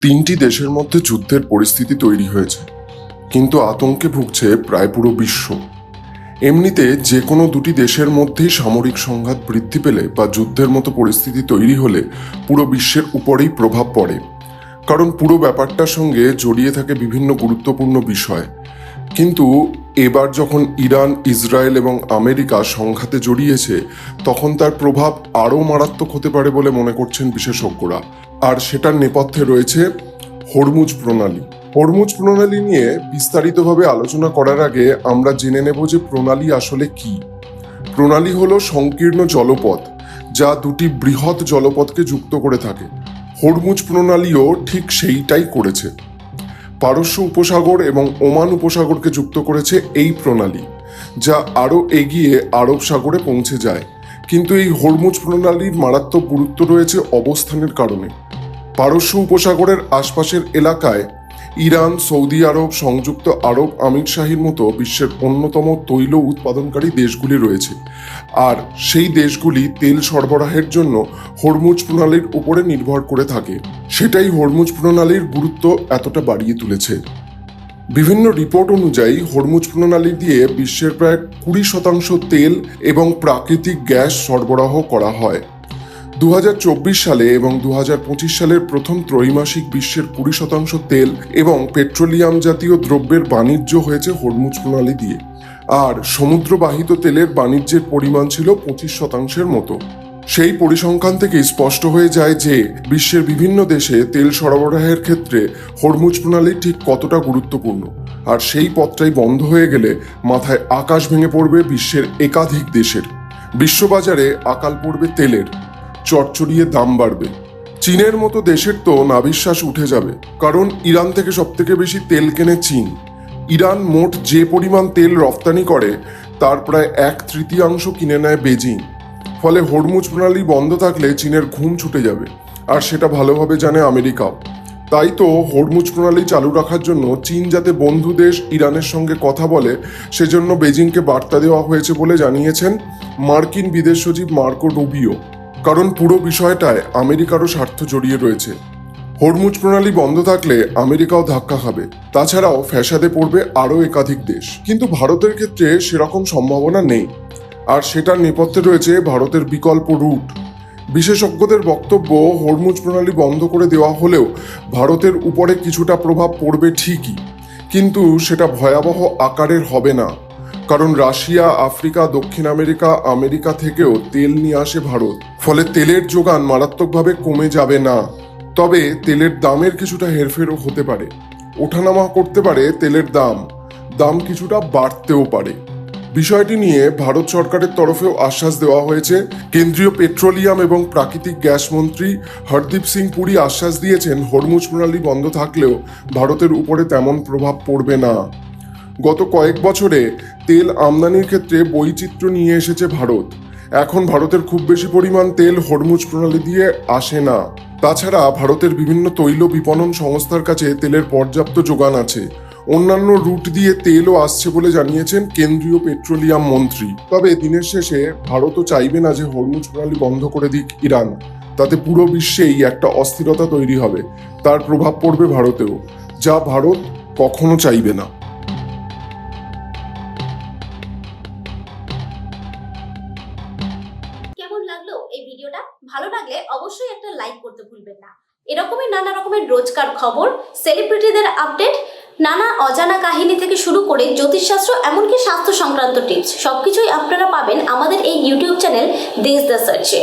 তিনটি দেশের মধ্যে যুদ্ধের পরিস্থিতি তৈরি হয়েছে, কিন্তু আতঙ্কে ভুগছে প্রায় পুরো বিশ্ব। এমনিতে যে কোনো দুটি দেশের মধ্যেই সামরিক সংঘাত বৃদ্ধি পেলে বা যুদ্ধের মতো পরিস্থিতি তৈরি হলে পুরো বিশ্বের উপরেই প্রভাব পড়ে, কারণ পুরো ব্যাপারটার সঙ্গে জড়িয়ে থাকে বিভিন্ন গুরুত্বপূর্ণ বিষয়। কিন্তু এবার যখন ইরান, ইসরায়েল এবং আমেরিকা সংঘাতে জড়িয়েছে, তখন তার প্রভাব আরও মারাত্মক হতে পারে বলে মনে করছেন বিশেষজ্ঞরা। আর সেটার নেপথ্যে রয়েছে হরমুজ প্রণালী। হরমুজ প্রণালী নিয়ে বিস্তারিতভাবে আলোচনা করার আগে আমরা জেনে নেব যে প্রণালী আসলে কি। প্রণালী হলো সংকীর্ণ জলপথ, যা দুটি বৃহৎ জলপথকে যুক্ত করে থাকে। হরমুজ প্রণালীও ঠিক সেইটাই করেছে। পারস্য উপসাগর এবং ওমান উপসাগরকে যুক্ত করেছে এই প্রণালী, যা আরও এগিয়ে আরব সাগরে পৌঁছে যায়। কিন্তু এই হরমুজ প্রণালীর মারাত্মক গুরুত্ব রয়েছে অবস্থানের কারণে। পারস্য উপসাগরের আশপাশের এলাকায় ইরান, সৌদি আরব, সংযুক্ত আরব আমিরশাহীর মতো বিশ্বের অন্যতম তৈল উৎপাদনকারী দেশগুলি রয়েছে, আর সেই দেশগুলি তেল সরবরাহের জন্য হরমুজ প্রণালীর উপরে নির্ভর করে থাকে। সেটাই হরমুজ প্রণালীর গুরুত্ব এতটা বাড়িয়ে তুলেছে। বিভিন্ন রিপোর্ট অনুযায়ী হরমুজ প্রণালী দিয়ে বিশ্বের প্রায় 20% তেল এবং প্রাকৃতিক গ্যাস সরবরাহ করা হয়। 2024 সালে এবং 2025 সালের প্রথম ত্রৈমাসিক বিশ্বের 20% তেল এবং পেট্রোলিয়াম জাতীয় দ্রব্যের বাণিজ্য হয়েছে হরমুজ প্রণালী দিয়ে, আর সমুদ্রবাহিত তেলের বাণিজ্যের পরিমাণ ছিল 25% মতো। সেই পরিসংখ্যান থেকে স্পষ্ট হয়ে যায় যে বিশ্বের বিভিন্ন দেশে তেল সরবরাহের ক্ষেত্রে হরমুজ প্রণালী ঠিক কতটা গুরুত্বপূর্ণ। আর সেই পথটাই বন্ধ হয়ে গেলে মাথায় আকাশ ভেঙে পড়বে বিশ্বের একাধিক দেশের। বিশ্ববাজারে আকাল পড়বে তেলের, চড়চড়িয়ে দাম বাড়বে। চীনের মতো দেশের তো নাভিশ্বাস উঠে যাবে, কারণ ইরান থেকে সবথেকে বেশি তেল কেনে চীন। ইরান মোট যে পরিমাণ তেল রপ্তানি করে তার প্রায় 1/3 কিনে নেয় বেজিং। ফলে হরমুজ প্রণালী বন্ধ থাকলে চীনের ঘুম ছুটে যাবে, আর সেটা ভালোভাবে জানে আমেরিকাও। তাই তো হরমুজ প্রণালী চালু রাখার জন্য চীন যাতে বন্ধু দেশ ইরানের সঙ্গে কথা বলে, সেজন্য বেজিংকে বার্তা দেওয়া হয়েছে বলে জানিয়েছেন মার্কিন বিদেশ সচিব মার্কো রুবিও। কারণ পুরো বিষয়টায় আমেরিকারও স্বার্থ জড়িয়ে রয়েছে। হরমুজ প্রণালী বন্ধ থাকলে আমেরিকাও ধাক্কা খাবে, তাছাড়াও ফ্যাসাদে পড়বে আরও একাধিক দেশ। কিন্তু ভারতের ক্ষেত্রে সেরকম সম্ভাবনা নেই, আর সেটার নেপথ্যে রয়েছে ভারতের বিকল্প রুট। বিশেষজ্ঞদের বক্তব্য, হরমুজ প্রণালী বন্ধ করে দেওয়া হলেও ভারতের উপরে কিছুটা প্রভাব পড়বে ঠিকই, কিন্তু সেটা ভয়াবহ আকারের হবে না। কারণ রাশিয়া, আফ্রিকা, দক্ষিণ আমেরিকা, আমেরিকা থেকেও তেল নিয়ে আসে ভারত। ফলে তেলের যোগান মারাত্মকভাবে কমে যাবে না। তবে তেলের দামের কিছুটা হেরফেরও হতে পারে, ওঠানামা করতে পারে তেলের দাম কিছুটা বাড়তেও পারে। বিষয়টি নিয়ে ভারত সরকারের তরফেও আশ্বাস দেওয়া হয়েছে। কেন্দ্রীয় পেট্রোলিয়াম এবং প্রাকৃতিক গ্যাস মন্ত্রী হরদীপ সিং পুরী আশ্বাস দিয়েছেন, হরমুজ প্রণালী বন্ধ থাকলেও ভারতের উপরে তেমন প্রভাব পড়বে না। গত কয়েক বছরে তেল আমদানির ক্ষেত্রে বৈচিত্র্য নিয়ে এসেছে ভারত। এখন ভারতের খুব বেশি পরিমাণ তেল হরমুজ প্রণালী দিয়ে আসে না। তাছাড়া ভারতের বিভিন্ন তৈল বিপণন সংস্থার কাছে তেলের পর্যাপ্ত যোগান আছে। অন্যান্য রুট দিয়ে তেলও আসছে বলে জানিয়েছেন কেন্দ্রীয় পেট্রোলিয়াম মন্ত্রী। তবে দিনের শেষে ভারতও চাইবে না যে হরমুজ প্রণালী বন্ধ করে দিক ইরান। তাতে পুরো বিশ্বেই একটা অস্থিরতা তৈরি হবে, তার প্রভাব পড়বে ভারতেও, যা ভারত কখনো চাইবে না। কেমন লাগলো এই ভিডিওটা? ভালো লাগলে অবশ্যই একটা লাইক করতে ভুলবেন না। এরকমই নানা রকমের রোজকার খবর, সেলিব্রিটিদের আপডেট, নানা অজানা কাহিনী থেকে শুরু করে জ্যোতিষশাস্ত্র, এমনকি স্বাস্থ্য সংক্রান্ত টিপস, সবকিছুই আপনারা পাবেন আমাদের এই ইউটিউব চ্যানেল দেশ দ্য সার্চে।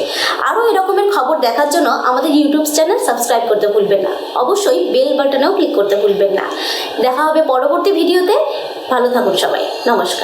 আরও এরকমের খবর দেখার জন্য আমাদের ইউটিউব চ্যানেল সাবস্ক্রাইব করতে ভুলবেন না। অবশ্যই বেল বাটনেও ক্লিক করতে ভুলবেন না। দেখা হবে পরবর্তী ভিডিওতে। ভালো থাকুন সবাই। নমস্কার।